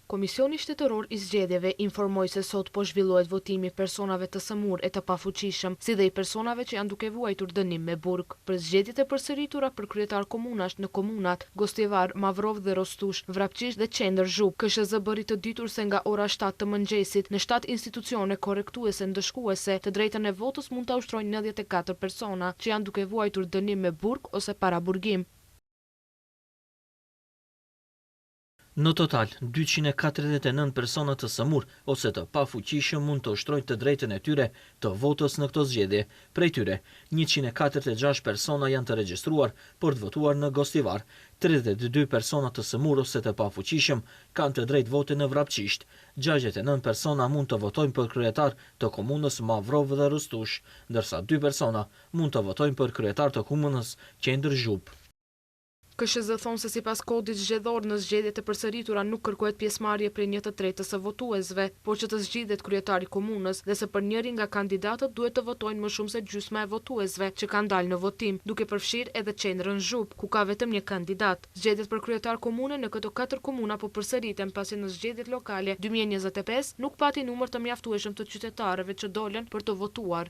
Komisioni Shtetëror i Zgjedhjeve informoi se sot po zhvillohet votimi personave të sëmur e të pafuqishëm, si dhe i personave që janë duke vuajtur dënim me burg. Për zgjedhjet e përsëritura për kryetar komunash në komunat Gostivar, Mavrov dhe Rostush, Vrapqish dhe Qendër Zhup, KSZ bëri të ditur se nga ora 7 të mëngjesit në 7 institucione korrektuese ndëshkuese të drejtën e votës mund ta ushtrojnë 94 persona që janë duke vuajtur dënim me burg ose paraburgim. Në total, 249 persona të sëmur ose të pafuqishëm mund të ushtrojnë të drejtën e tyre të votës në këto zgjedhje. Prej tyre, 146 persona janë të regjistruar për të votuar në Gostivar, 32 persona të sëmur ose të pafuqishëm kanë të drejtë vote në Vrapqisht, 69 persona mund të votojnë për kryetar të komunës Mavrov dhe Rostush, ndërsa 2 persona mund të votojnë për kryetar të komunës Qendër Zhup. KSZ thonë se sipas kodit zgjedhor në zgjedhjet e përsëritura nuk kërkohet pjesëmarrje prej 1/3 së votuesve, por që të zgjidhet kryetari i komunës dhe se për njërin nga kandidatët duhet të votojnë më shumë se gjysma e votuesve që kanë dalë në votim, duke përfshirë edhe Qendrën Zhup, ku ka vetëm një kandidat. Zgjedhjet për kryetar komune në këto 4 komuna po përsëriten pasi në zgjedhjet lokale 2025 nuk pati numër të mjaftueshëm të qytetarëve që dolën për të votuar.